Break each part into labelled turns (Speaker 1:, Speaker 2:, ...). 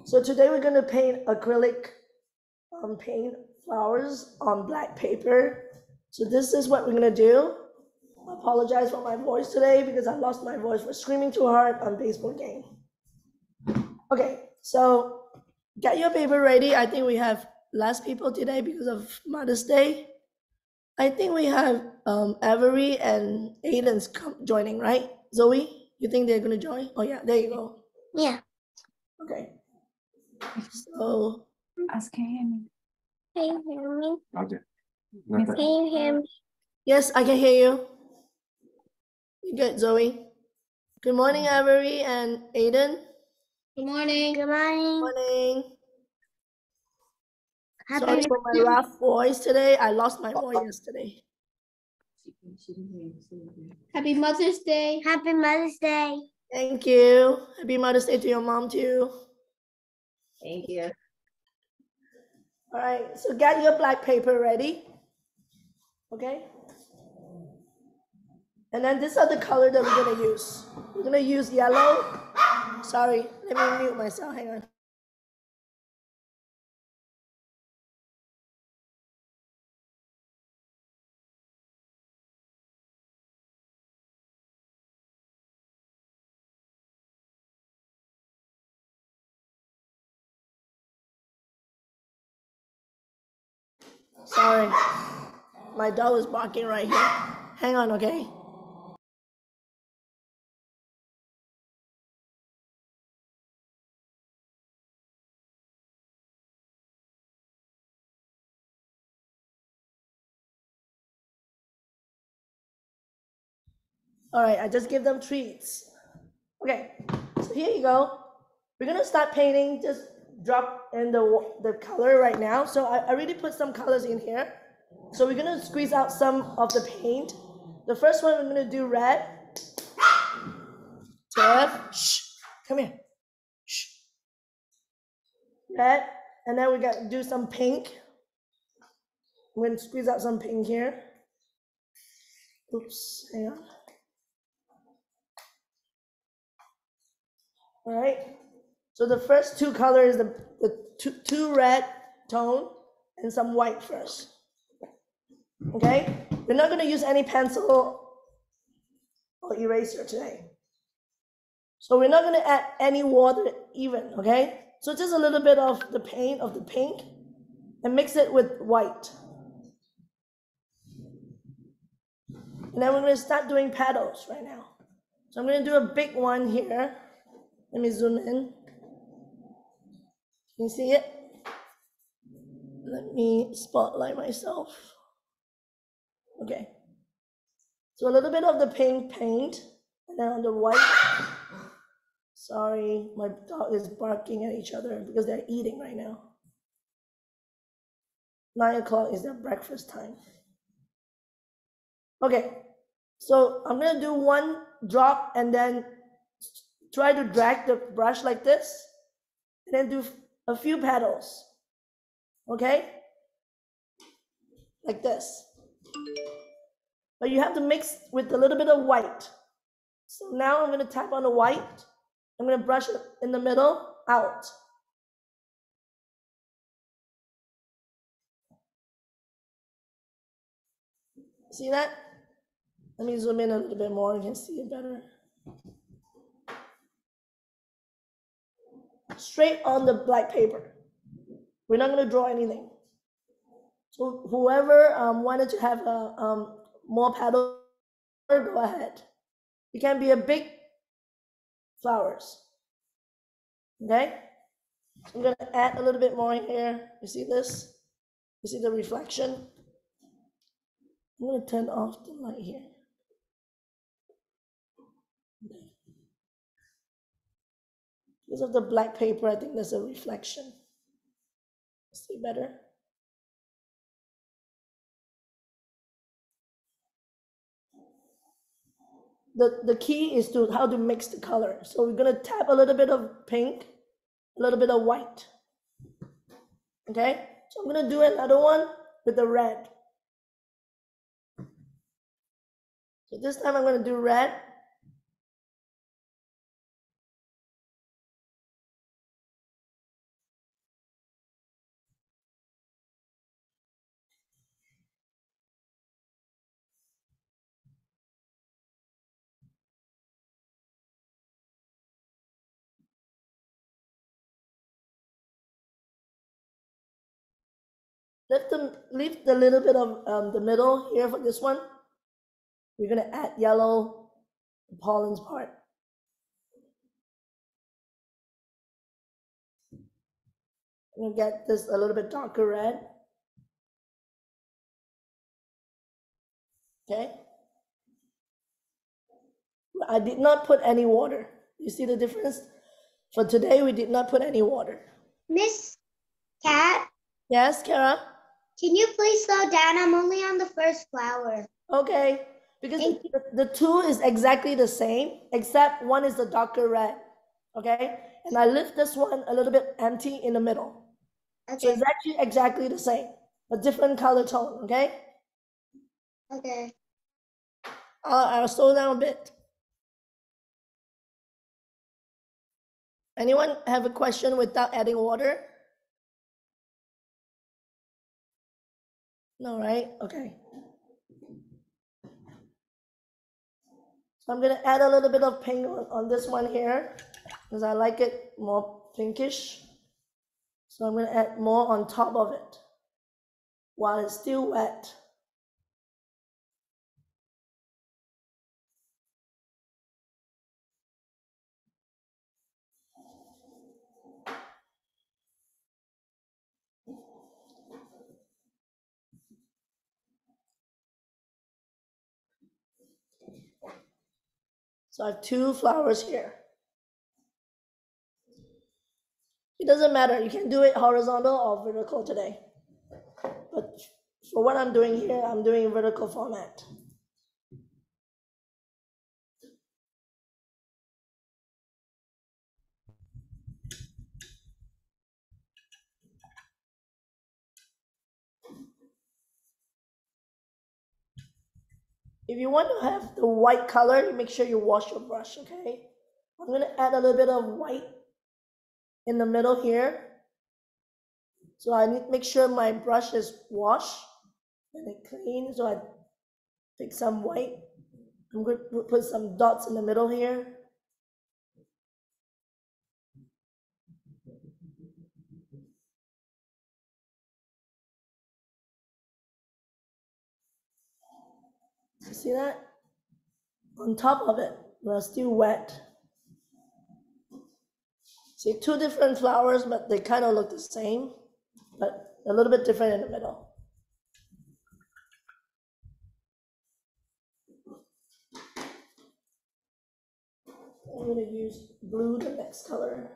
Speaker 1: So today we're going to paint acrylic paint flowers on black paper. So this is what we're going to do. I apologize for my voice today because I lost my voice for screaming too hard on baseball game. Okay, so get your paper ready. I think we have less people today because of Mother's Day. I think we have Avery and Aiden's joining, right? Zoe, you think they're going to join? Oh yeah, there you go.
Speaker 2: Yeah.
Speaker 1: Okay. So
Speaker 3: Ask, can you hear me?
Speaker 2: Can you hear me?
Speaker 4: Okay.
Speaker 2: Can you hear me?
Speaker 1: yes, I can hear you. You good, Zoe? Good morning, Avery and Aiden.
Speaker 2: Good morning. Good morning.
Speaker 1: Morning.
Speaker 2: Happy
Speaker 1: Sorry for my rough voice today. I lost my voice yesterday.
Speaker 2: Happy Mother's Day. Happy Mother's Day.
Speaker 1: Thank you. Happy Mother's Day to your mom too.
Speaker 2: Thank you.
Speaker 1: All right, so get your black paper ready. Okay? And then these are the color that we're gonna use. We're gonna use yellow. Sorry, let me mute myself, hang on. Sorry, my dog is barking right here. Hang on, okay? All right, I just give them treats. Okay, so here you go. We're gonna start painting, just drop in the color right now. So I already put some colors in here. So we're gonna squeeze out some of the paint. The first one we're gonna do red. Jeff, shh, come here. Shh. Red, and then we got to do some pink. I'm gonna squeeze out some pink here. Oops, hang on. All right. So the first two colors, the two red tone and some white first. Okay. We're not gonna use any pencil or eraser today. So we're not gonna add any water even. Okay. So just a little bit of the paint of the pink and mix it with white. And then we're gonna start doing petals right now. So I'm gonna do a big one here. Let me zoom in. Can you see it? Let me spotlight myself. Okay. So a little bit of the pink paint, and then on the white. Sorry, my dog is barking at each other because they're eating right now. 9 o'clock is their breakfast time. Okay, so I'm gonna do one drop and then try to drag the brush like this, and then do a few petals. Okay? Like this. But you have to mix with a little bit of white. So now I'm gonna tap on the white. I'm gonna brush it in the middle, out. See that? Let me zoom in a little bit more, you can see it better. Straight on the black paper. We're not gonna draw anything. So whoever wanted to have more petals, go ahead. It can be a big flowers. Okay? I'm gonna add a little bit more here. You see this? You see the reflection? I'm gonna turn off the light here. Because of the black paper, I think there's a reflection. See better? The key is to how to mix the color. So we're gonna tap a little bit of pink, a little bit of white. Okay? So I'm gonna do another one with the red. So this time I'm gonna do red. leave the little bit of the middle here for this one. We're gonna add yellow, the pollen's part. I'm gonna get this a little bit darker red. Okay. I did not put any water. You see the difference? For today, we did not put any water.
Speaker 2: Miss Cat,
Speaker 1: Yes, Kara?
Speaker 2: can you please slow down? I'm only on the first flower.
Speaker 1: Okay, because
Speaker 2: Thank
Speaker 1: the two is exactly the same, except one is the darker red. Okay, and I left this one a little bit empty in the middle. So
Speaker 2: Okay.
Speaker 1: it's actually exactly the same, a different color tone. Okay,
Speaker 2: Okay.
Speaker 1: I'll slow down a bit. Anyone have a question without adding water? No, right? Okay. So I'm gonna add a little bit of pink on this one here because I like it more pinkish. So I'm gonna add more on top of it while it's still wet. So I have 2 flowers here. It doesn't matter, you can do it horizontal or vertical today. But for what I'm doing here, I'm doing vertical format. If you want to have the white color, you make sure you wash your brush, okay? I'm gonna add a little bit of white in the middle here. So I need to make sure my brush is washed and it clean. So I pick some white. I'm going to put some dots in the middle here. You see that? On top of it, they're still wet. See, 2 different flowers, but they kind of look the same, but a little bit different in the middle. I'm going to use blue, the next color.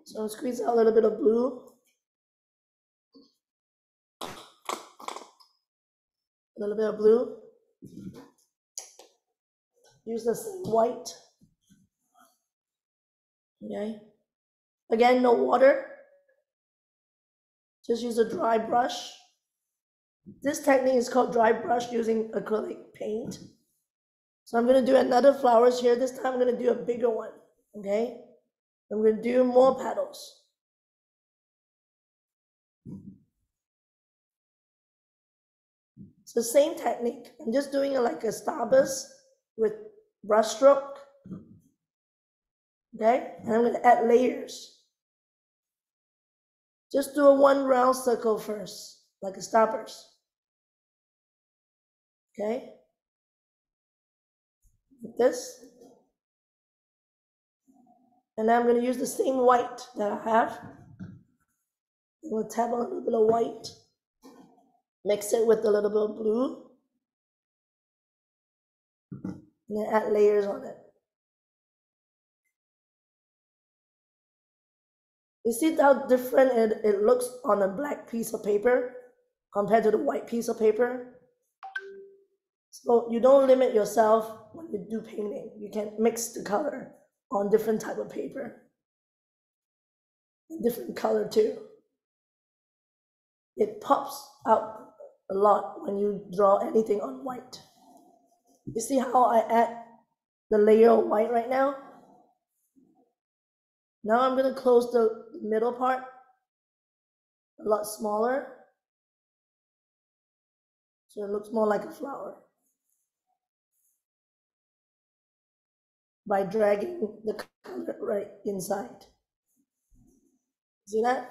Speaker 1: So I'll squeeze out a little bit of blue. A little bit of blue. Use the same white. Okay. Again, no water. Just use a dry brush. This technique is called dry brush using acrylic paint. So I'm going to do another flowers here. This time I'm going to do a bigger one. Okay. I'm going to do more petals. It's the same technique. I'm just doing it like a starburst with brush stroke. Okay, and I'm going to add layers. Just do a 1 round circle first, like a starburst. Okay, like this. And now I'm going to use the same white that I have. I'm going to tap on a little bit of white, mix it with a little bit of blue, and then add layers on it. You see how different it looks on a black piece of paper compared to the white piece of paper? So you don't limit yourself when you do painting. You can mix the color on different type of paper. Different color too. It pops out a lot when you draw anything on white. You see how I add the layer of white right now? Now I'm going to close the middle part a lot smaller, so it looks more like a flower. by dragging the color right inside. See that?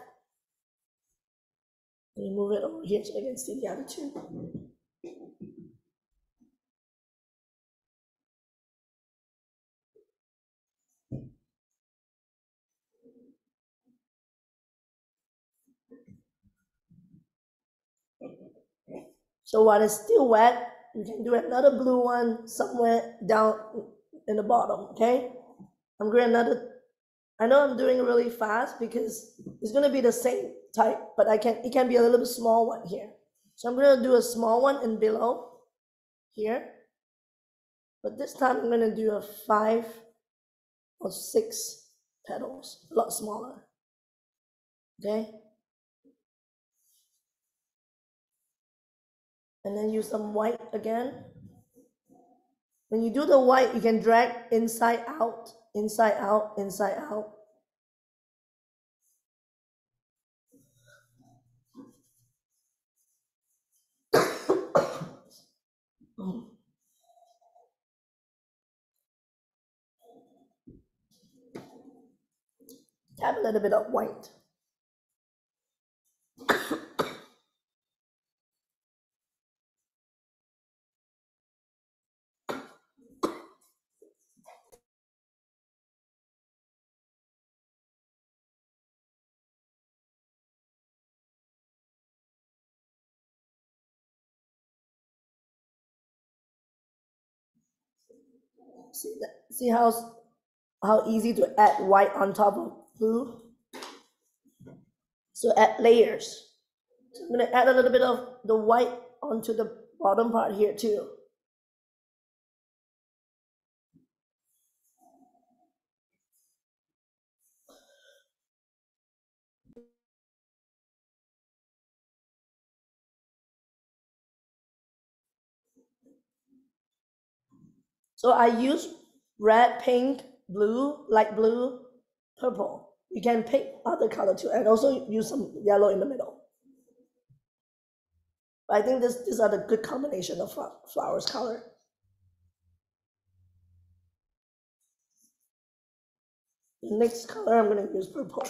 Speaker 1: Let me move it over here so I can see the other two. So while it's still wet, you can do another blue one somewhere down in the bottom, okay? I'm doing another, I know I'm doing it really fast because it's gonna be the same type, but it can be a little bit small one here. So I'm gonna do a small one in below here. But this time I'm gonna do a 5 or 6 petals, a lot smaller, okay? And then use some white again. When you do the white, you can drag inside out, inside out, inside out. Tap a little bit of white. See how easy to add white on top of blue? So add layers. So I'm gonna add a little bit of the white onto the bottom part here too. So I use red, pink, blue, light blue, purple. You can pick other color too, and also use some yellow in the middle. But I think these are the good combination of flowers color. The next color I'm gonna use purple.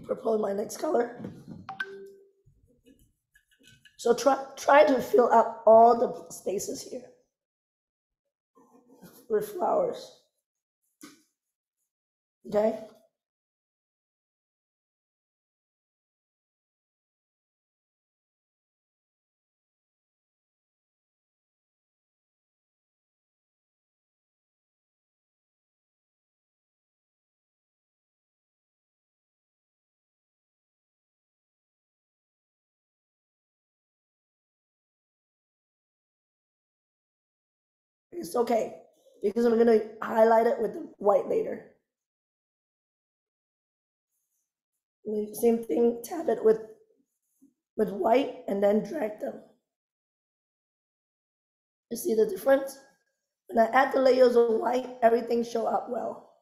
Speaker 1: Purple is my next color. So try to fill up all the spaces here with flowers. Okay? It's okay because I'm gonna highlight it with the white later. Same thing, tap it with white and then drag them. You see the difference? When I add the layers of white, everything show up well.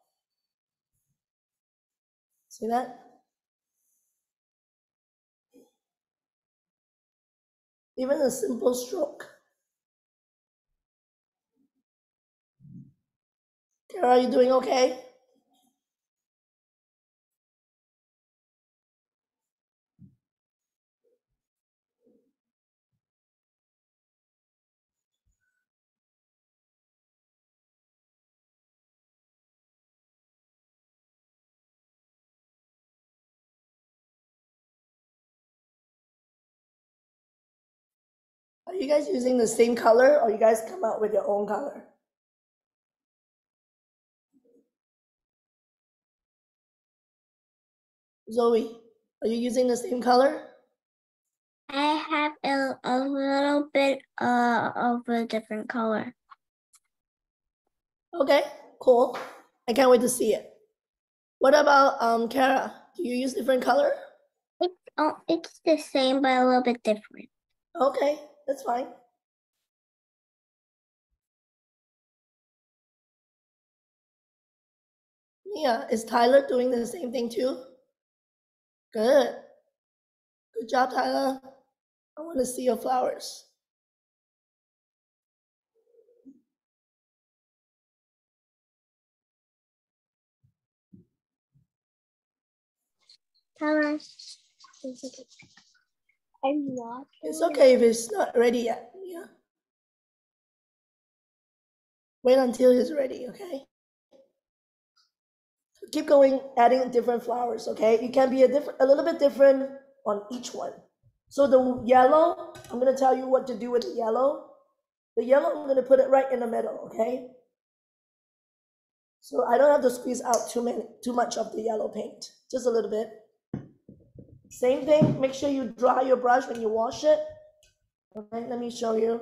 Speaker 1: See that? Even a simple stroke. Kara, are you doing okay? Are you guys using the same color or you guys come out with your own color? Zoe, are you using the same color?
Speaker 2: I have a little bit of a different color.
Speaker 1: Okay, cool. I can't wait to see it. What about Kara? Do you use different color?
Speaker 2: It's the same but a little bit different.
Speaker 1: Okay, that's fine. Yeah, is Tyler doing the same thing too? Good. Good job, Tyler. I want to see your flowers.
Speaker 2: color. I'm not.
Speaker 1: It's okay if it's not ready yet. Yeah. Wait until it's ready, okay? Keep going, adding different flowers, okay? It can be a little bit different on each one. So the yellow, I'm gonna tell you what to do with the yellow. The yellow, I'm gonna put it right in the middle, okay? So I don't have to squeeze out too much of the yellow paint, just a little bit. Same thing, make sure you dry your brush when you wash it. Okay, let me show you.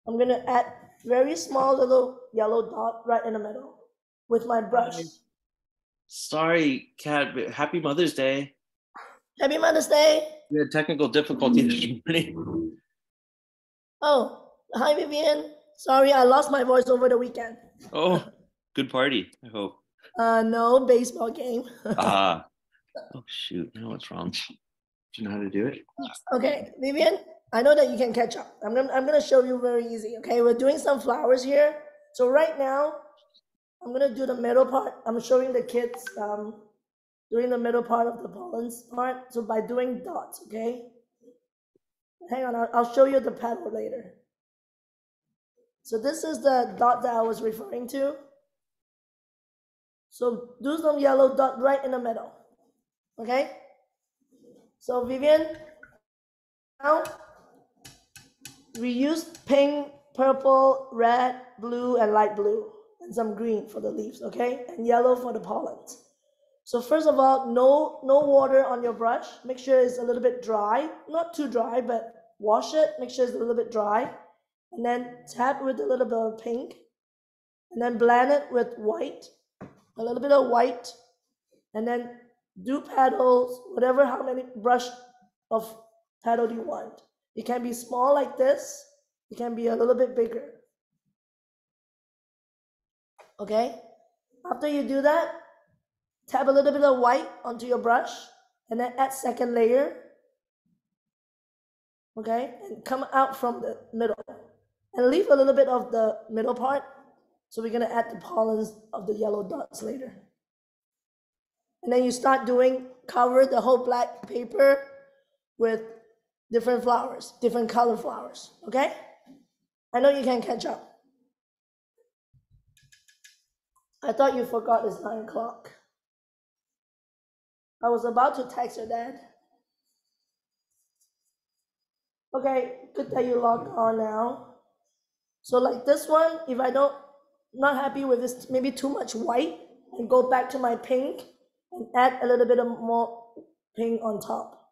Speaker 1: I'm gonna add very small little yellow dot right in the middle with my brush.
Speaker 3: Sorry, Kat, but happy Mother's Day.
Speaker 1: Happy Mother's Day.
Speaker 3: We had technical difficulties this morning.
Speaker 1: Oh, hi Vivian. Sorry, I lost my voice over the weekend.
Speaker 3: Oh, good party, I hope.
Speaker 1: No, baseball game.
Speaker 3: Ah, oh shoot, I know what's wrong. Do you know how to do it?
Speaker 1: Okay, Vivian, I know that you can catch up. I'm gonna show you very easy, okay? We're doing some flowers here. So right now, I'm gonna do the middle part. I'm showing the kids doing the middle part of the pollens part. So by doing dots, okay? Hang on, I'll show you the petal later. So this is the dot that I was referring to. So do some yellow dot right in the middle, okay? So Vivian, now we used pink, purple, red, blue, and light blue, and some green for the leaves, okay? And yellow for the pollens. So first of all, no water on your brush. Make sure it's a little bit dry, not too dry, but wash it, make sure it's a little bit dry. And then tap with a little bit of pink, and then blend it with white, a little bit of white, and then do petals, whatever, how many brush of petal you want. It can be small like this, it can be a little bit bigger. Okay? After you do that, tap a little bit of white onto your brush, and then add second layer. Okay? And come out from the middle. And leave a little bit of the middle part. So we're gonna add the pollens of the yellow dots later. And then you start doing, cover the whole black paper with different flowers, different color flowers, okay? I know you can catch up. I thought you forgot it's 9 o'clock. I was about to text your dad. Okay, good that you logged on now. So like this one, if I not happy with this, maybe too much white, and go back to my pink and add a little bit of more pink on top.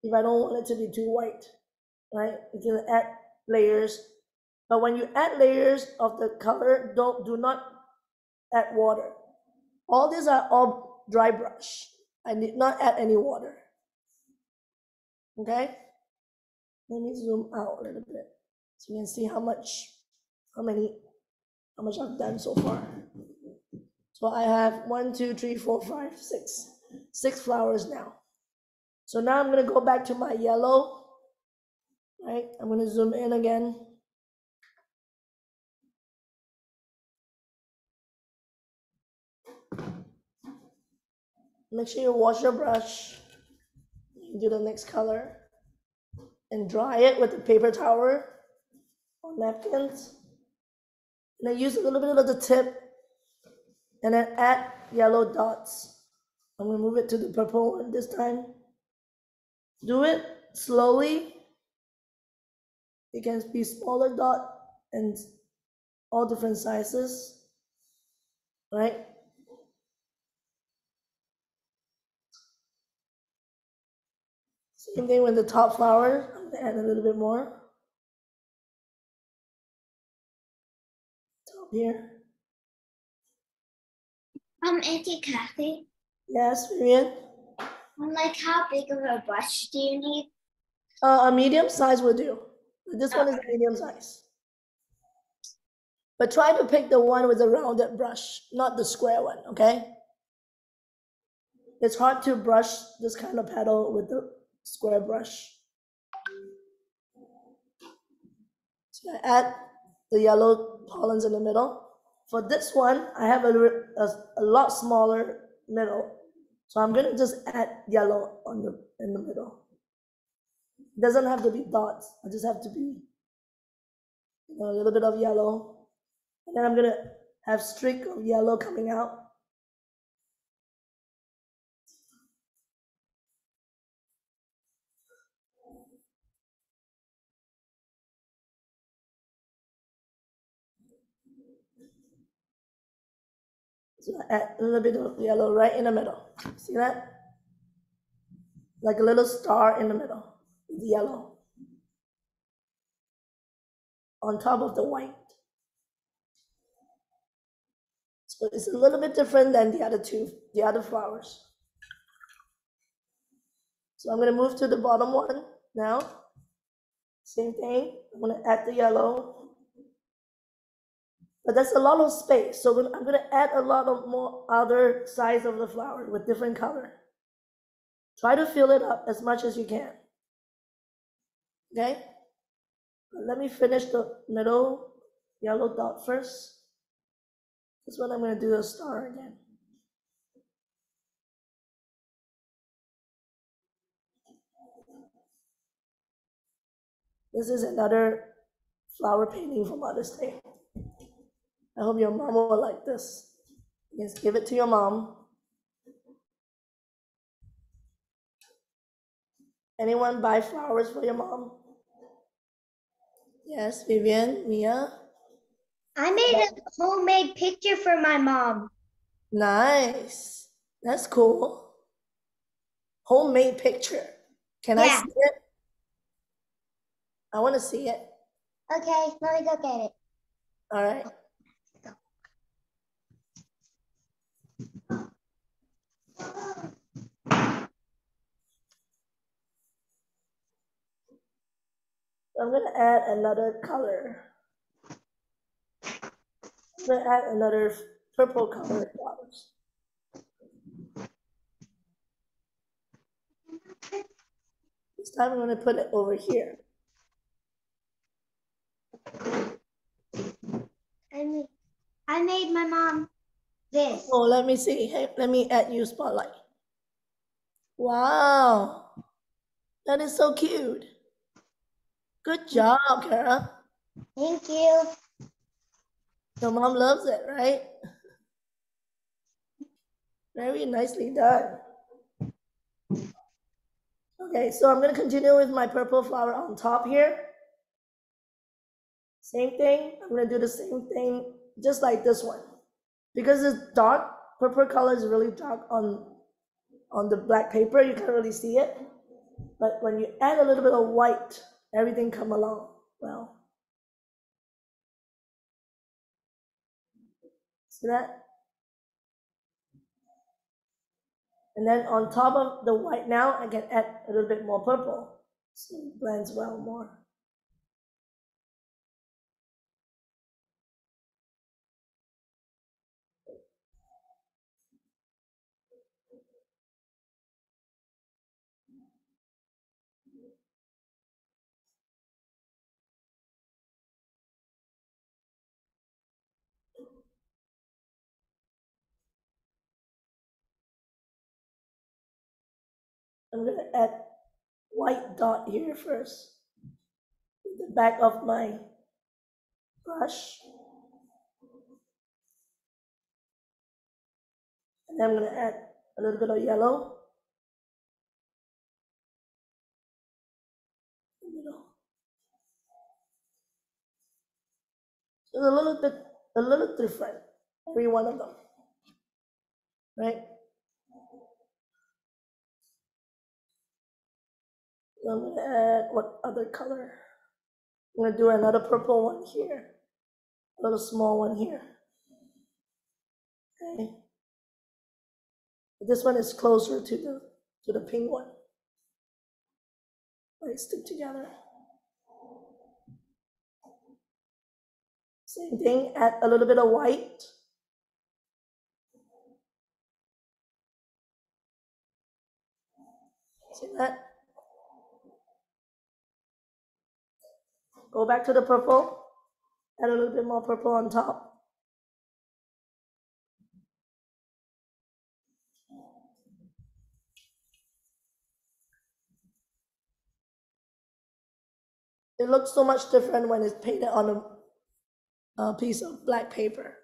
Speaker 1: If I don't want it to be too white, right? You can add layers, but when you add layers of the color, do not add water. All these are all dry brush. I did not add any water. Okay? Let me zoom out a little bit so you can see how much I've done so far. So I have 1, 2, 3, 4, 5, 6. 6 flowers now. So now I'm gonna go back to my yellow, right? I'm gonna zoom in again. Make sure you wash your brush. Do the next color and dry it with a paper towel or napkins. And then use a little bit of the tip and then add yellow dots. I'm gonna move it to the purple one this time. Do it slowly. It can be smaller dot and all different sizes, right? Same thing with the top flower. I'm gonna add a little bit more. Top here.
Speaker 2: Auntie Kathy,
Speaker 1: Yes, Vivian.
Speaker 2: like how big of a brush do you need?
Speaker 1: A medium size will do. This one is a medium size. But try to pick the one with a rounded brush, not the square one, okay? It's hard to brush this kind of petal with the square brush. So I add the yellow pollens in the middle. For this one, I have a lot smaller middle. So I'm gonna just add yellow in the middle. It doesn't have to be dots. I just have to be a little bit of yellow. And then I'm gonna have streak of yellow coming out. So I add a little bit of yellow right in the middle. See that? Like a little star in the middle with yellow on top of the white. So it's a little bit different than the other flowers. So I'm gonna move to the bottom one now. Same thing, I'm gonna add the yellow. But that's a lot of space, so I'm gonna add a lot of more other sides of the flower with different color. Try to fill it up as much as you can. Okay? Let me finish the middle yellow dot first. This one I'm gonna do a star again. This is another flower painting from Mother's Day. I hope your mom will like this. Yes, give it to your mom. Anyone buy flowers for your mom? Yes, Vivian, Mia.
Speaker 2: I made a homemade picture for my mom.
Speaker 1: Nice. That's cool. Homemade picture. Can I see it? I want to see it.
Speaker 2: Okay, let me go get it.
Speaker 1: All right. I'm going to add another color. I'm going to add another purple color flowers. This time I'm going to put it over here.
Speaker 2: I made my mom this.
Speaker 1: Oh, let me see. Hey, let me add you spotlight. Wow. That is so cute. Good job, Kara.
Speaker 2: Thank you.
Speaker 1: Your mom loves it, right? Very nicely done. Okay, so I'm going to continue with my purple flower on top here. Same thing. I'm going to do the same thing just like this one. Because it's dark, purple color is really dark on the black paper, you can't really see it. But when you add a little bit of white, everything come along well. See that? And then on top of the white now, I can add a little bit more purple. So it blends well more. I'm going to add white dot here first. With the back of my brush. And then I'm going to add a little bit of yellow. So it's a little different, every one of them, right? So I'm gonna add what other color? I'm gonna do another purple one here, a little small one here. Okay. This one is closer to the pink one. Let it stick together. Same thing, add a little bit of white. See that? Go back to the purple, add a little bit more purple on top. It looks so much different when it's painted on a piece of black paper.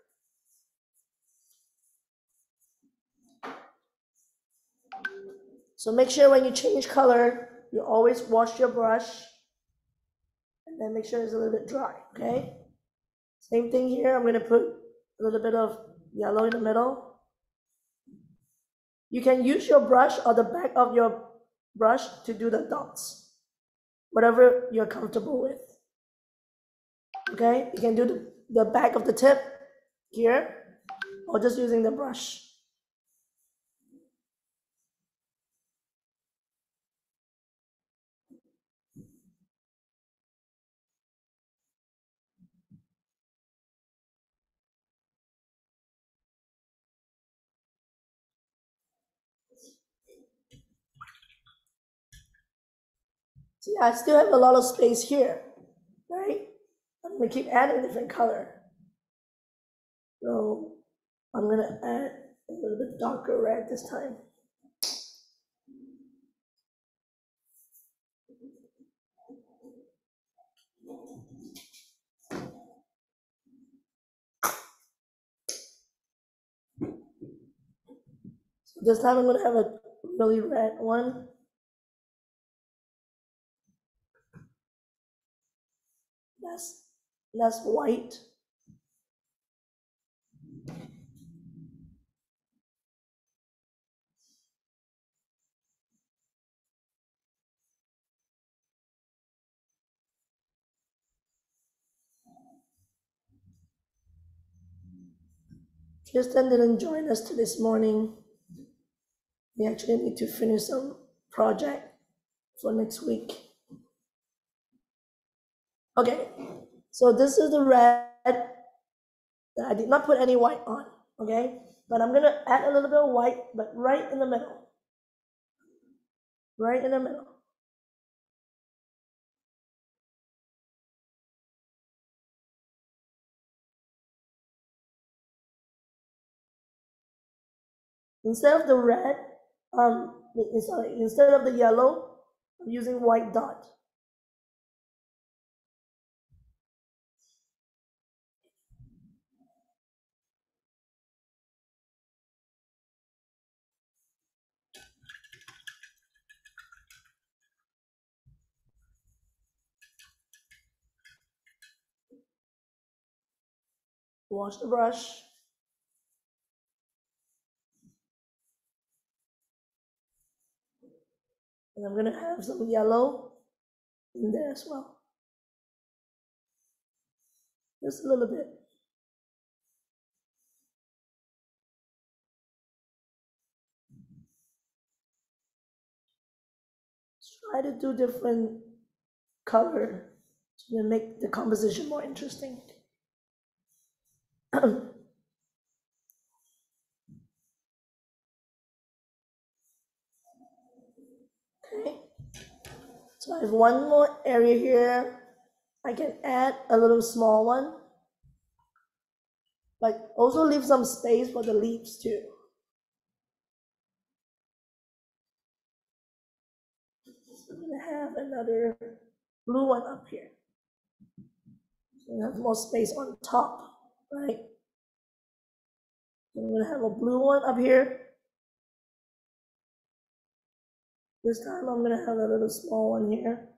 Speaker 1: So make sure when you change color, you always wash your brush and then make sure it's a little bit dry, okay? Same thing here, I'm gonna put a little bit of yellow in the middle. You can use your brush or the back of your brush to do the dots, whatever you're comfortable with. Okay, you can do the back of the tip here or just using the brush. See, I still have a lot of space here, right? I'm gonna keep adding different color. So I'm gonna add a little bit darker red this time. So this time I'm gonna have a really red one. That's white. Kirsten didn't join us this morning. We actually need to finish some project for next week. Okay, so this is the red that I did not put any white on, okay? But I'm gonna add a little bit of white, but right in the middle. Right in the middle. Instead of the red, instead of the yellow, I'm using white dot. Wash the brush. And I'm gonna have some yellow in there as well. Just a little bit. Try to do different color to make the composition more interesting. Okay, so I have one more area here. I can add a little small one, but also leave some space for the leaves too. So I'm gonna have another blue one up here. So I have more space on top, right? I'm gonna have a blue one up here. This time I'm gonna have a little small one here.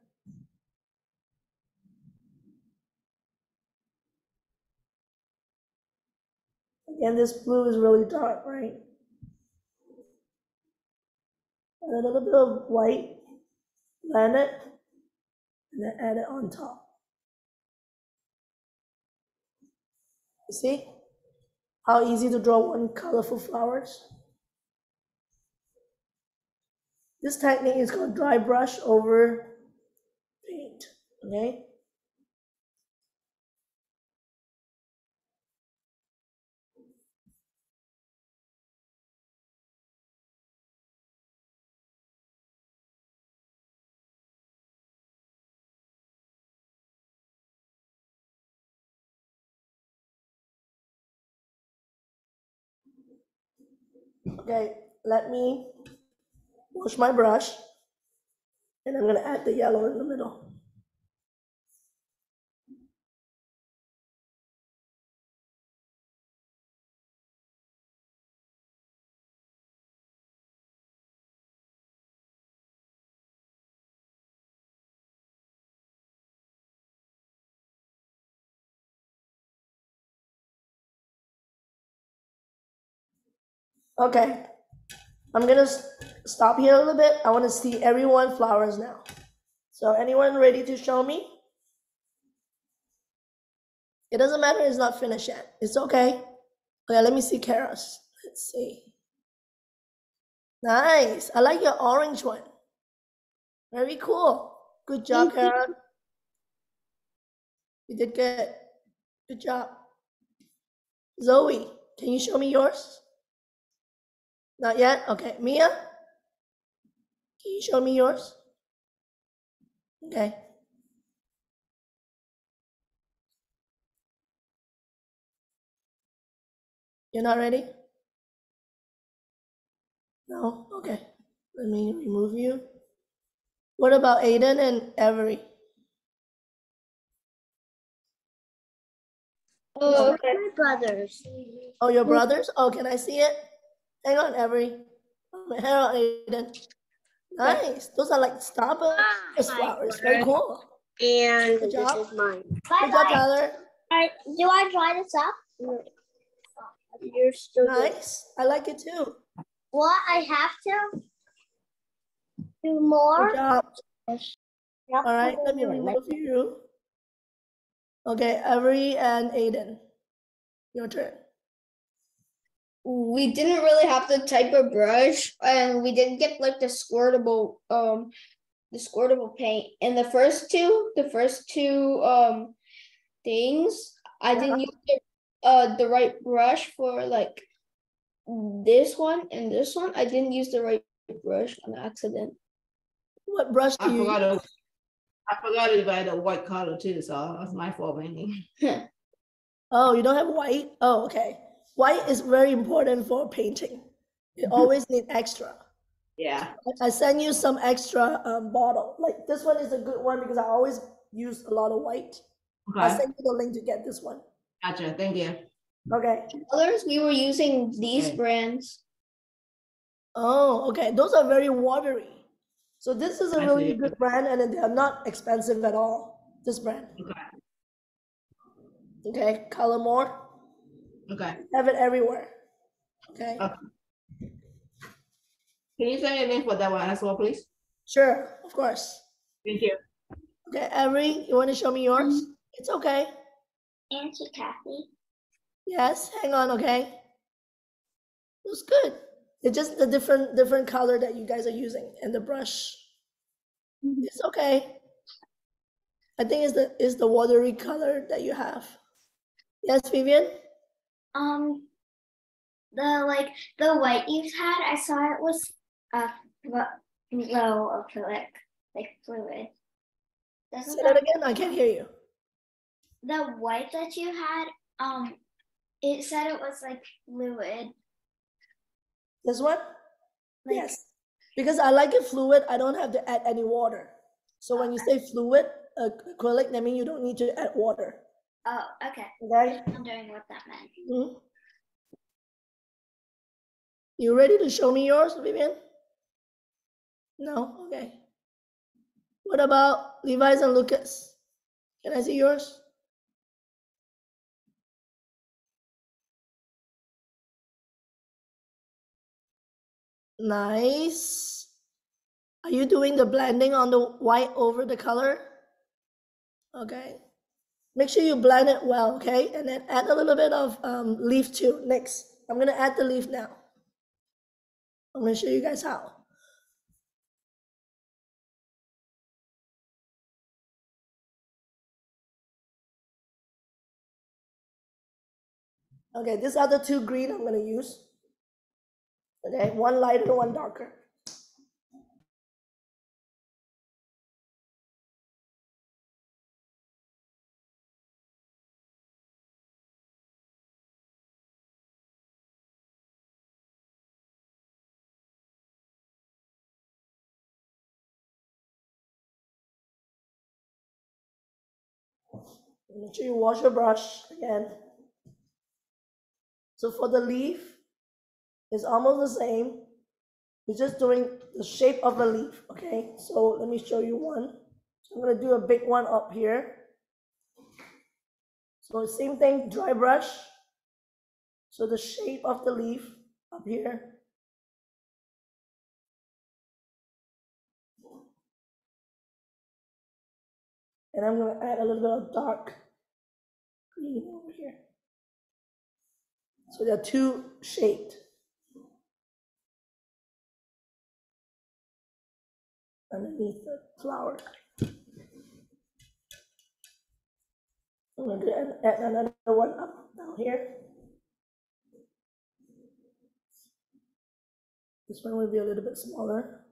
Speaker 1: Again, this blue is really dark, right? And a little bit of white, blend it, and then add it on top. You see how easy to draw one colorful flowers? This technique is called dry brush over paint, okay? Okay, let me wash my brush, and I'm gonna add the yellow in the middle. Okay, I'm gonna stop here a little bit. I want to see everyone flowers now. So anyone ready to show me? It doesn't matter, it's not finished yet. It's okay. Okay, let me see Kara's. Let's see. Nice. I like your orange one. Very cool. Good job,
Speaker 2: Thank you.
Speaker 1: Kara. You did good. Good job. Zoe, can you show me yours? Not yet? Okay. Mia, can you show me yours? Okay. You're not ready? No? Okay. Let me remove you. What about Aiden and Avery?
Speaker 2: Oh, my brothers.
Speaker 1: Oh, your brothers? Oh, can I see it? Hang on, Avery. Hang on, Aiden. Nice. Those are like Starburst flowers. Very cool.
Speaker 2: And
Speaker 1: Good
Speaker 2: this
Speaker 1: job.
Speaker 2: is mine.
Speaker 1: Good job, Tyler.
Speaker 2: Do I dry this up? No. You're still good.
Speaker 1: Nice. I like it too.
Speaker 2: What I have to do more?
Speaker 1: Good job.
Speaker 2: Yep.
Speaker 1: All right, let me remove you. Okay, Avery and Aiden. Your turn.
Speaker 4: We didn't really have the type of brush, and we didn't get like the squirtable paint. And the first two things, I didn't use the right brush for like this one and this one. I didn't use the right brush on accident.
Speaker 1: What brush do
Speaker 5: I
Speaker 1: you
Speaker 5: forgot
Speaker 1: use?
Speaker 5: I forgot to buy the white color too, so that's my fault mainly.
Speaker 1: Oh, you don't have white? Oh, okay. White is very important for painting. You always need extra.
Speaker 5: Yeah.
Speaker 1: I send you some extra bottle. Like this one is a good one because I always use a lot of white. I'll
Speaker 5: Okay.
Speaker 1: send you the link to get this one.
Speaker 5: Gotcha. Thank you.
Speaker 1: Okay.
Speaker 4: Colors, we were using these
Speaker 5: Okay.
Speaker 4: brands.
Speaker 1: Oh, okay. Those are very watery. So this is a
Speaker 5: I
Speaker 1: really
Speaker 5: see.
Speaker 1: good brand and they are not expensive at all. This brand.
Speaker 5: Okay.
Speaker 1: Okay. Color more.
Speaker 5: Okay.
Speaker 1: Have it everywhere. Okay.
Speaker 5: Okay. Can you send me a link for that one as well, please?
Speaker 1: Sure. Of course.
Speaker 5: Thank you.
Speaker 1: Okay. Avery, you want to show me yours? It's okay.
Speaker 2: Auntie Kathy.
Speaker 1: Yes. Hang on. Okay. Looks good. It's just the different color that you guys are using and the brush. It's okay. I think it's the watery color that you have. Yes, Vivian?
Speaker 2: The white you had, I saw it was low acrylic, like fluid.
Speaker 1: Say that again. I can't hear you.
Speaker 2: The white that you had, it said it was like fluid.
Speaker 1: This one?
Speaker 2: Like,
Speaker 1: Yes. Because I like it fluid, I don't have to add any water. So when you say fluid acrylic, that means you don't need to add water.
Speaker 2: oh, okay.
Speaker 1: Okay?
Speaker 2: I'm wondering what that meant.
Speaker 1: Mhm. You ready to show me yours, Vivian? No? Okay. What about Levi's and Lucas? Can I see yours? Nice. Are you doing the blending on the white over the color? Okay. Make sure you blend it well, okay? And then add a little bit of leaf too. Next, I'm gonna add the leaf now. I'm gonna show you guys how. Okay, these are the two green I'm gonna use. Okay, one lighter, one darker. Make sure you wash your brush again. So for the leaf, it's almost the same. We're just doing the shape of the leaf, okay? So let me show you one. So I'm gonna do a big one up here. So same thing, dry brush. So the shape of the leaf up here. And I'm gonna add a little bit of dark green over here. So they're two shaped. Underneath the flower. I'm going to add another one up down here. This one will be a little bit smaller.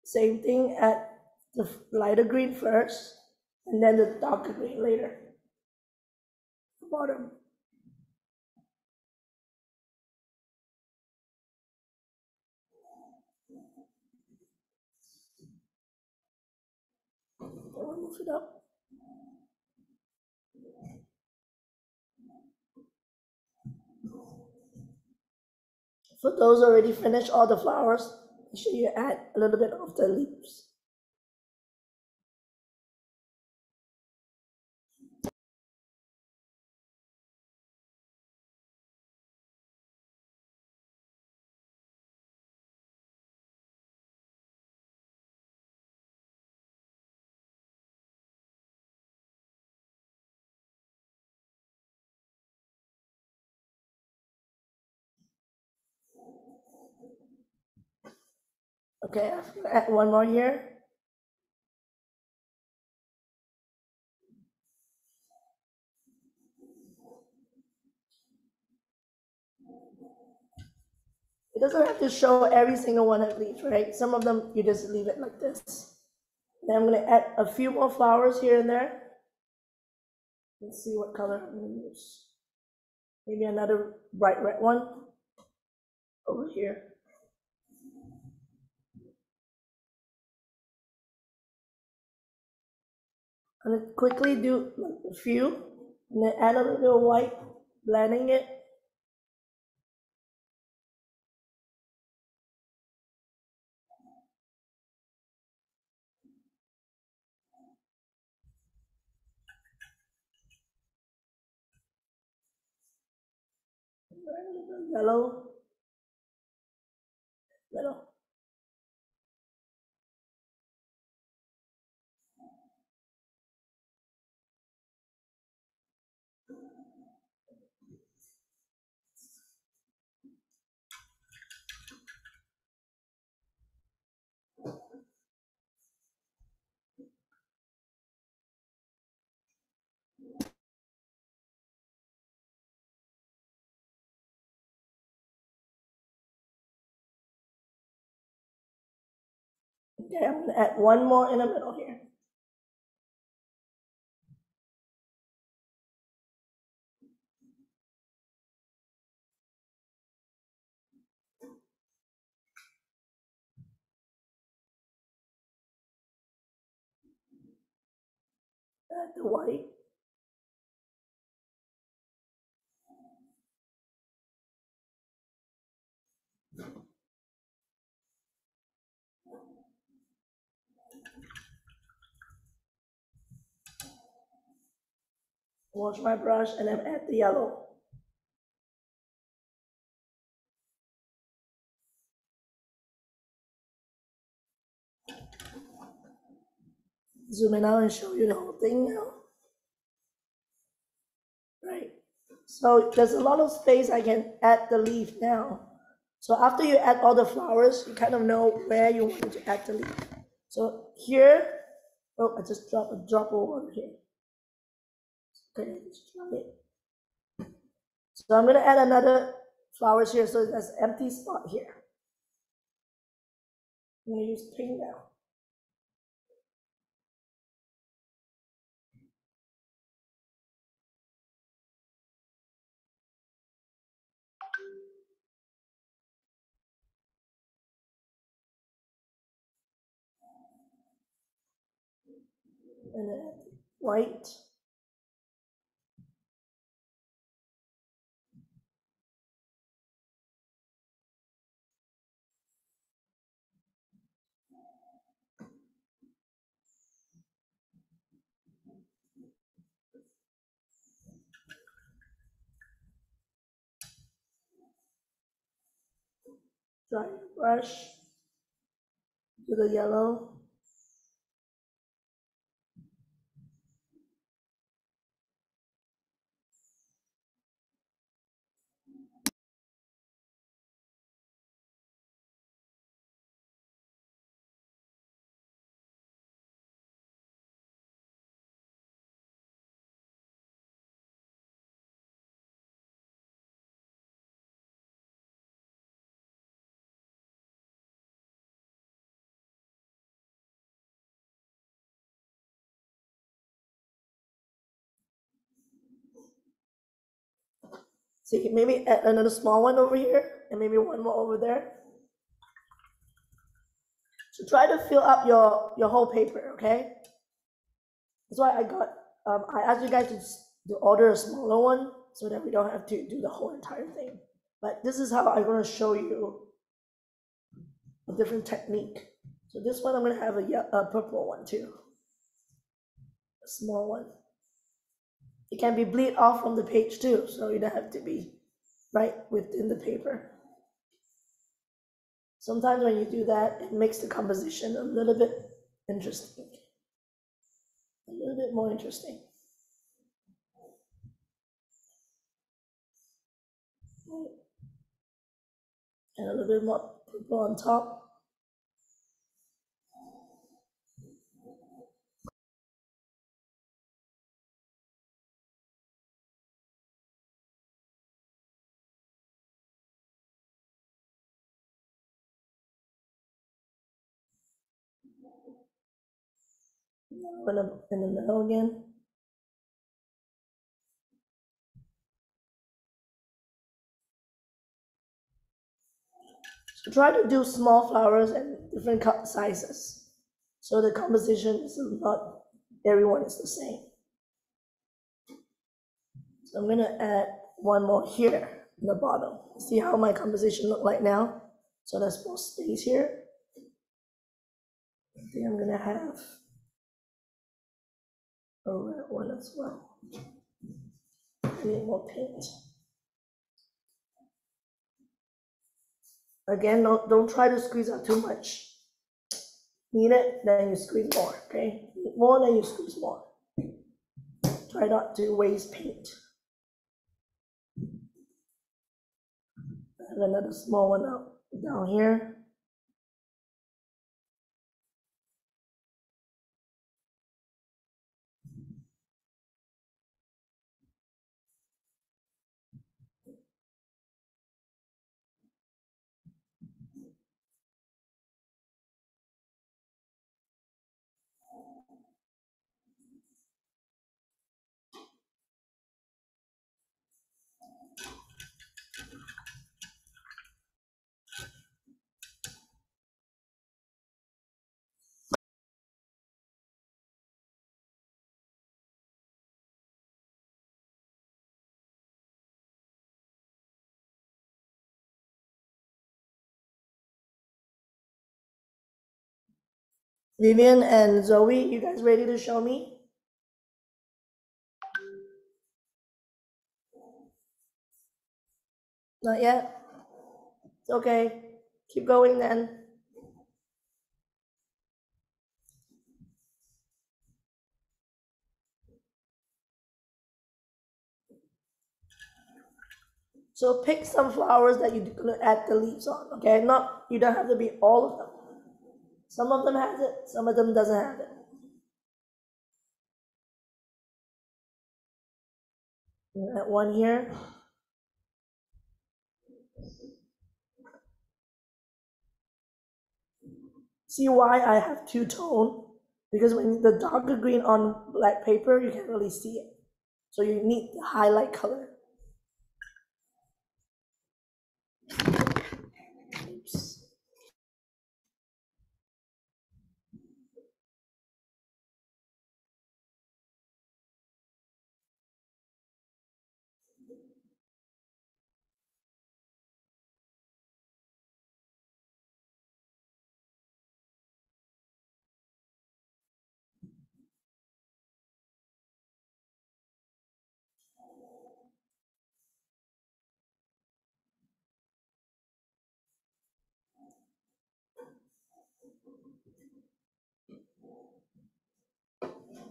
Speaker 1: Same thing, add the lighter green first, and then the darker green later. Bottom. I'll move it up. For those already finished all the flowers, make sure you add a little bit of the leaves. Okay, I'm gonna add one more here. It doesn't have to show every single one of these, right? Some of them, you just leave it like this. Then I'm gonna add a few more flowers here and there. Let's see what color I'm gonna use. Maybe another bright red one over here. I'm gonna quickly do like a few, and then add a little bit of white, blending it. Add a little bit of yellow, yellow. Okay, I'm gonna add one more in the middle here. Add the white. Wash my brush and then add the yellow. Zoom in out and show you the whole thing now. Right. So there's a lot of space I can add the leaf now. So after you add all the flowers, you kind of know where you want to add the leaf. So here, oh, I just dropped a drop of water here. Okay, let's try it. So I'm gonna add another flowers here, so there's an empty spot here. I'm gonna use pink now. And then white. Dry your brush to the yellow. See, maybe add another small one over here and maybe one more over there. So try to fill up your whole paper, okay? That's why I asked you guys to order a smaller one so that we don't have to do the whole entire thing. But this is how I'm gonna show you a different technique. So this one, I'm gonna have a purple one too. A small one. It can be bleed off from the page too, so you don't have to be right within the paper. Sometimes when you do that, it makes the composition a little bit interesting. A little bit more interesting. And a little bit more purple on top. In the middle again. So try to do small flowers and different cut sizes. So the composition is not, everyone is the same. So I'm gonna add one more here in the bottom. See how my composition look like now? So there's more space here. I think I'm gonna have a red one as well. I need more paint. Again, don't try to squeeze out too much. Need it, then you squeeze more, okay? Need more, then you squeeze more. Try not to waste paint. I have another small one out down here. Vivian and Zoe, you guys ready to show me? Not yet? It's okay. Keep going then. So pick some flowers that you're gonna add the leaves on, okay? Not, you don't have to be all of them. Some of them has it, some of them doesn't have it. That one here. See why I have two tone? Because when the darker green on black paper, you can't really see it. So you need the highlight color. Oops.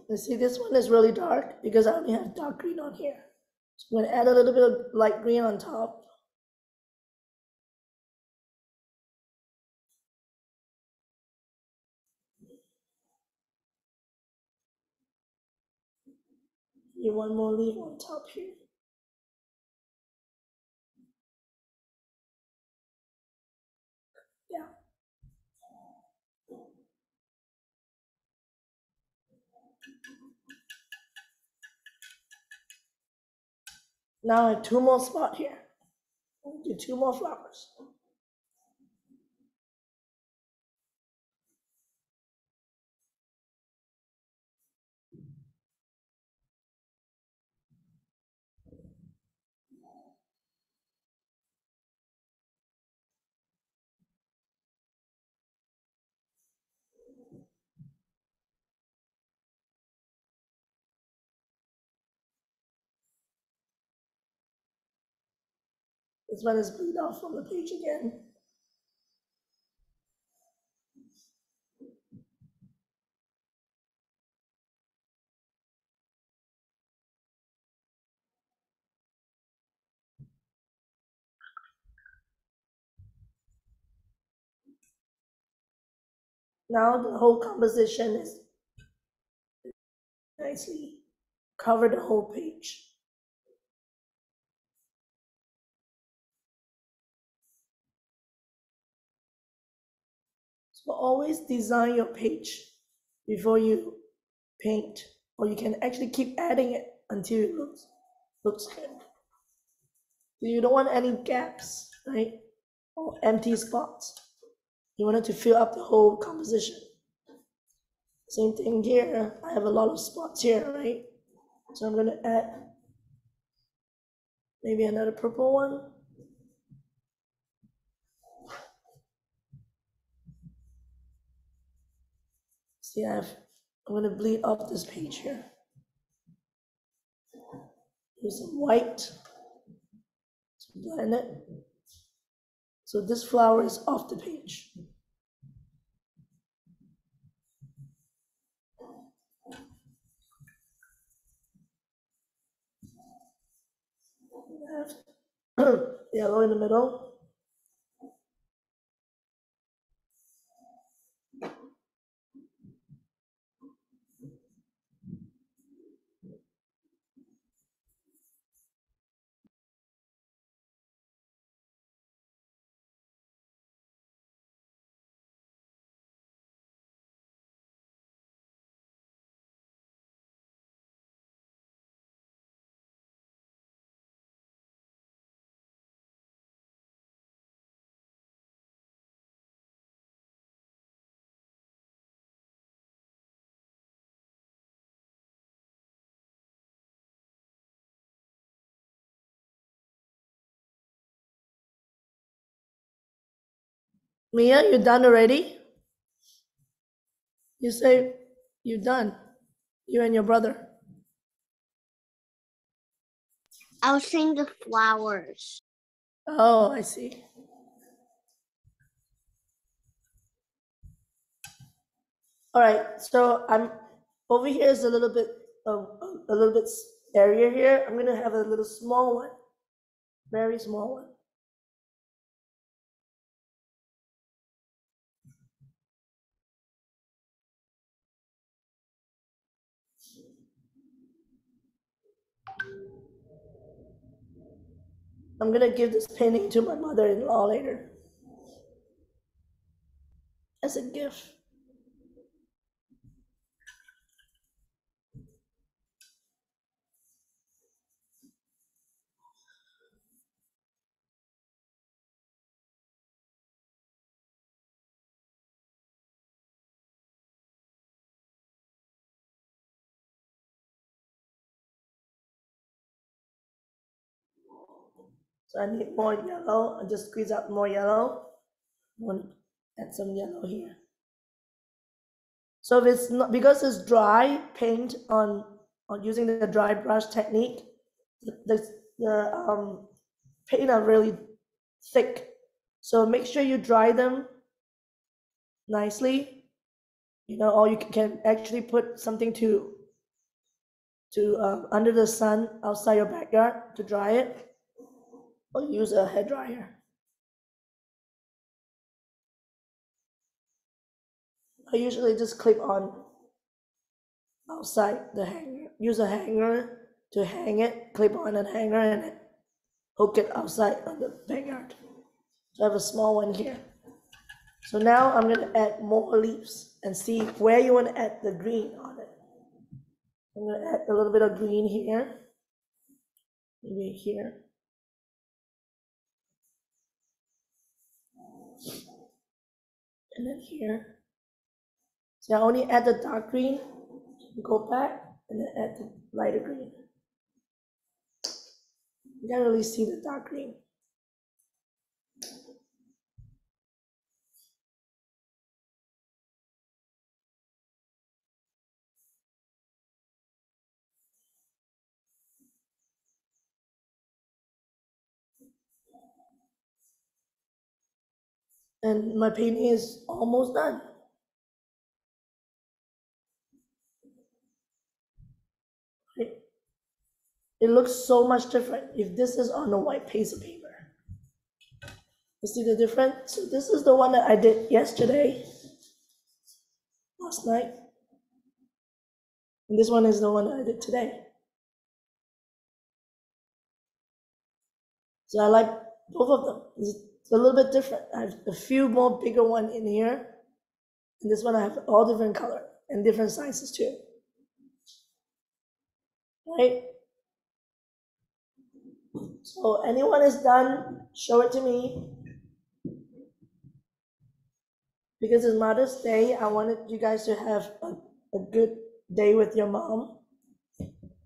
Speaker 1: You see, this one is really dark because I only have dark green on here. So I'm gonna add a little bit of light green on top. You one more leaf on top here. Yeah. Now I have 2 more spots here. I'll do 2 more flowers. This one is bleed off from the page again. Now the whole composition is nicely covered the whole page. So always design your page before you paint, or you can actually keep adding it until it looks good. You don't want any gaps, right? Or empty spots. You want it to fill up the whole composition. Same thing here. I have a lot of spots here, right? So I'm gonna add maybe another purple one. See, I'm gonna bleed off this page here. Use some white to blend it. So this flower is off the page. Yellow in the middle. Mia, you done already? You say you're done. You and your brother.
Speaker 2: I'll sing the flowers.
Speaker 1: Oh, I see. All right, so I'm over here is a little bit area here. I'm gonna have a little small one, very small one. I'm gonna give this painting to my mother-in-law later as a gift. So I need more yellow. I just squeeze out more yellow. I want to add some yellow here. So if it's not, because it's dry paint on using the dry brush technique, the paint are really thick. So make sure you dry them nicely, or you can actually put something to to under the sun outside your backyard to dry it, or use a hair dryer. I usually just clip on outside the hanger. Use a hanger to hang it, clip on a hanger and hook it outside on the backyard. So I have a small one here. So now I'm going to add more leaves and see where you want to add the green on it. I'm going to add a little bit of green here, maybe here. And then here. So I only add the dark green, go back, and then add the lighter green. You can't really see the dark green. And my painting is almost done. Right? It looks so much different if this is on a white piece of paper. You see the difference? So this is the one that I did yesterday, last night. And this one is the one that I did today. So I like both of them. It's a little bit different. I have a few more bigger one in here. And this one I have all different color and different sizes too. Right? So anyone is done, show it to me. Because it's Mother's Day, I wanted you guys to have a good day with your mom.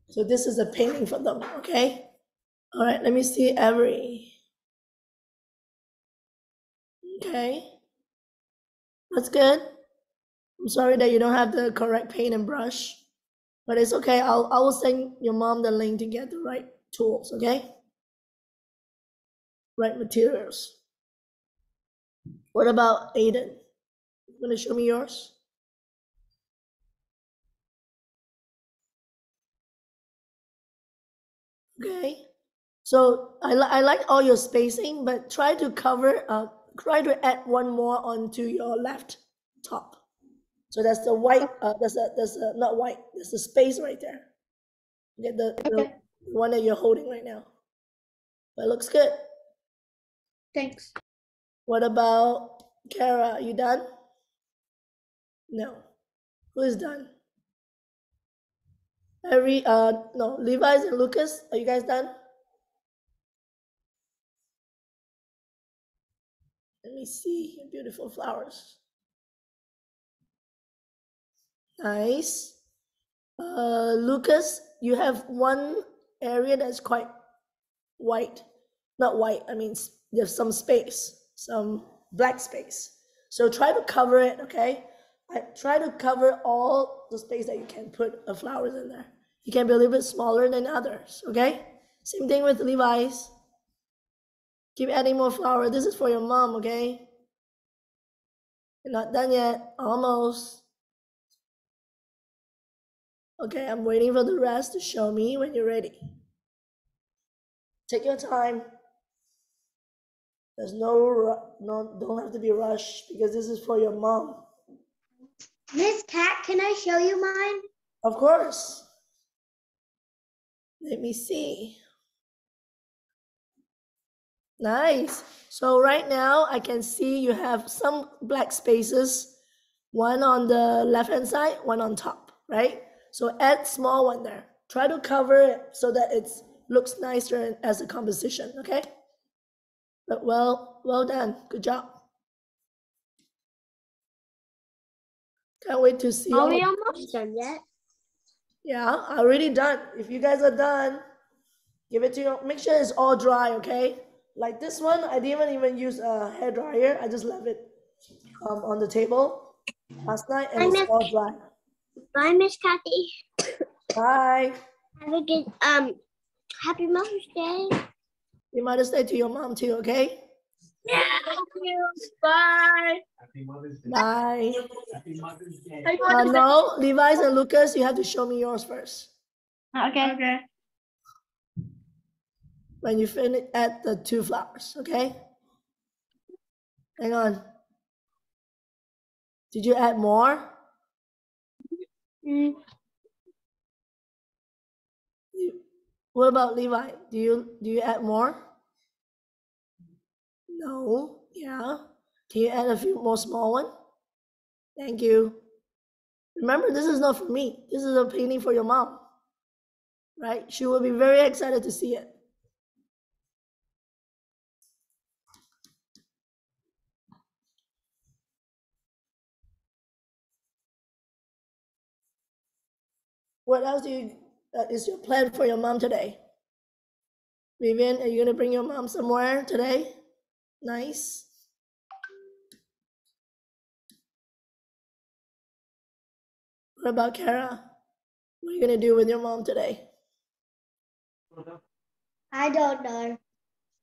Speaker 1: So this is a painting for them, okay? All right, let me see Avery. Okay, that's good. I'm sorry that you don't have the correct paint and brush, but it's okay. I will send your mom the link to get the right tools, okay? Right materials. What about Aiden? You want to show me yours? Okay. So I like all your spacing, but try to cover up, try to add one more onto your left top. So that's the white, that's a not white, there's a space right there. Get the one that you're holding right now. That looks good.
Speaker 4: Thanks.
Speaker 1: What about Kara? Are you done? No. Who is done? No, Levi's and Lucas, are you guys done? Let me see your beautiful flowers. Nice. Lucas, you have one area that's quite white. Not white, I mean, there's some space, some black space. So try to cover it, okay? Try to cover all the space that you can put flowers in there. You can be a little bit smaller than others, okay? Same thing with Levi's. Keep adding more flower. This is for your mom, okay? You're not done yet, almost. Okay, I'm waiting for the rest to show me when you're ready. Take your time. There's don't have to be rushed because this is for your mom.
Speaker 2: Miss Cat, can I show you mine?
Speaker 1: Of course. Let me see. Nice. So right now I can see you have some black spaces, one on the left-hand side, one on top, right? So add small one there. Try to cover it so that it looks nicer as a composition, okay? But well done. Good job. Can't wait to see.
Speaker 2: Are we almost done yet?
Speaker 1: Yeah, already done. If you guys are done, give it to you. Make sure it's all dry, okay? Like this one, I didn't even use a hair dryer. I just left it on the table last night, and it's all dry.
Speaker 2: Bye, Miss Kathy.
Speaker 1: Bye.
Speaker 2: Have a good Happy Mother's Day.
Speaker 1: Happy Mother's Day to your mom too, okay?
Speaker 2: Yeah. Thank you. Bye.
Speaker 5: Happy Mother's Day.
Speaker 1: Bye.
Speaker 5: Happy Mother's Day.
Speaker 1: No, Levi's and Lucas, you have to show me yours first.
Speaker 4: Okay.
Speaker 1: When you finish, add the 2 flowers, okay? Hang on. Did you add more?
Speaker 2: Mm,
Speaker 1: What about Levi? Do you add more? No. Yeah. Can you add a few more small one? Thank you. Remember, this is not for me. This is a painting for your mom. Right? She will be very excited to see it. What else is your plan for your mom today? Vivian, are you gonna bring your mom somewhere today? Nice. What about Kara? What are you gonna do with your mom today?
Speaker 2: I don't know.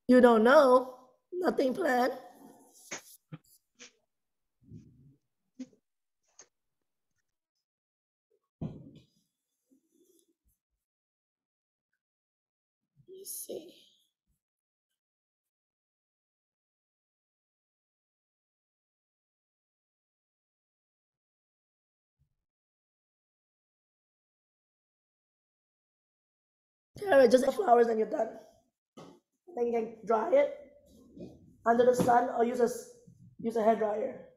Speaker 1: You don't know? Nothing planned? Let me see. Kara, just add flowers and you're done. Then you can dry it under the sun or use a hair dryer.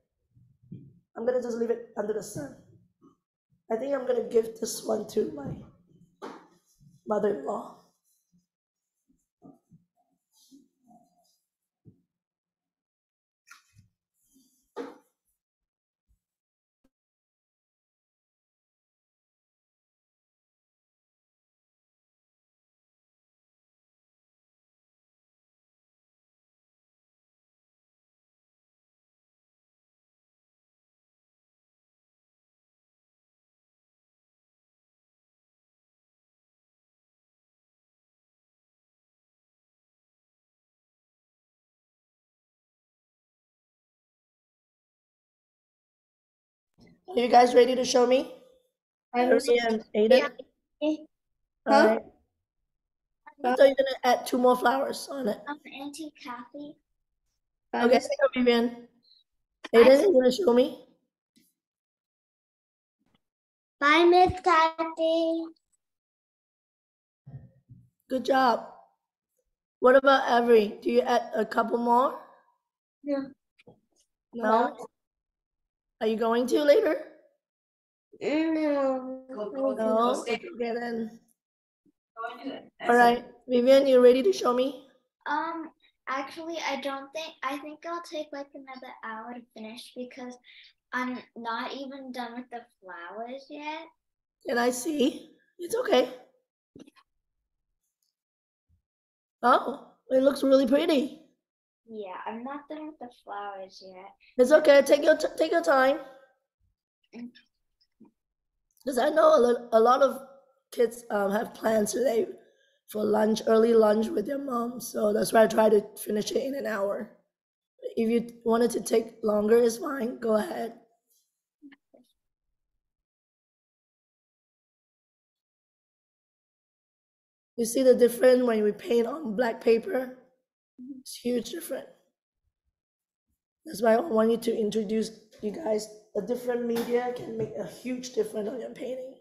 Speaker 1: I'm gonna just leave it under the sun. I think I'm gonna give this one to my mother-in-law. Are you guys ready to show me? Harry and Aiden? All right. I thought you were gonna add 2 more flowers on it.
Speaker 2: Auntie Kathy.
Speaker 1: Okay, hang on, Vivian. Aiden, you gonna show me?
Speaker 2: Bye, Miss Kathy.
Speaker 1: Good job. What about Avery? Do you add a couple more?
Speaker 2: No.
Speaker 1: No? Are you going to later?
Speaker 2: No.
Speaker 1: No? Okay, then. All right. Vivian, you ready to show me?
Speaker 2: Actually, I think I'll take like another hour to finish because I'm not even done with the flowers yet.
Speaker 1: Can I see? It's okay. Oh, it looks really pretty.
Speaker 2: Yeah, I'm not done with the flowers yet.
Speaker 1: It's okay. Take your time. Because I know a lot of kids have plans today for lunch, early lunch with their mom. So that's why I try to finish it in an hour. If you wanted to take longer, it's fine. Go ahead. You see the difference when we paint on black paper? It's huge difference. That's why I want you to introduce you guys a different media can make a huge difference on your painting.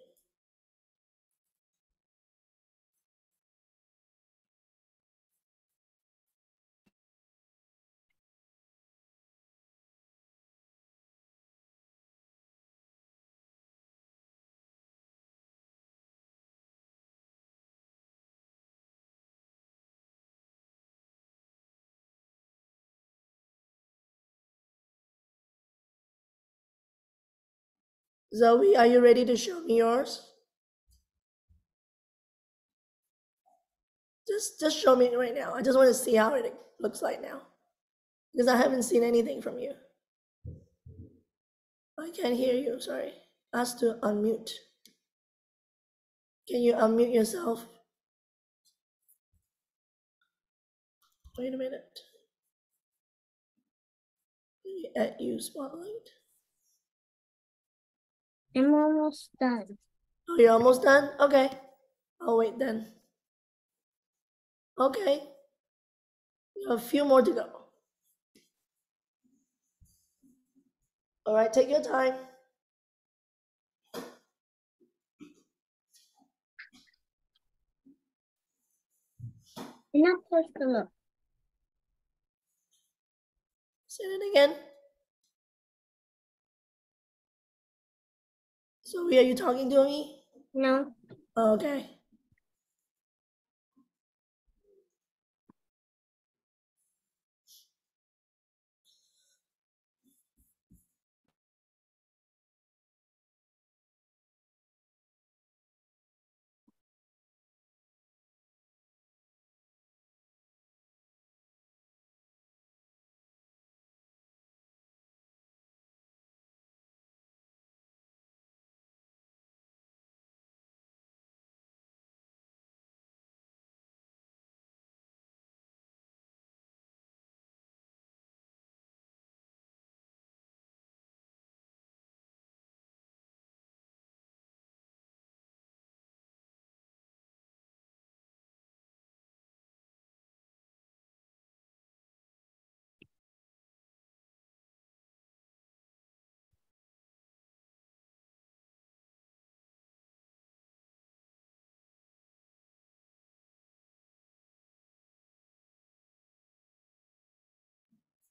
Speaker 1: Zoe, are you ready to show me yours? Just show me right now. I just want to see how it looks like now. Because I haven't seen anything from you. I can't hear you, sorry. Ask to unmute. Can you unmute yourself? Wait a minute. Let me add you spotlight.
Speaker 2: I'm almost done.
Speaker 1: Oh, you're almost done? Okay. I'll wait then. Okay. A few more to go. All right, take your time.
Speaker 2: You're not supposed to look.
Speaker 1: Say it again. Sophie, are you talking to me?
Speaker 2: No.
Speaker 1: Okay.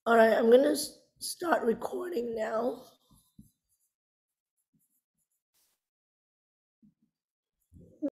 Speaker 1: All right, I'm gonna start recording now.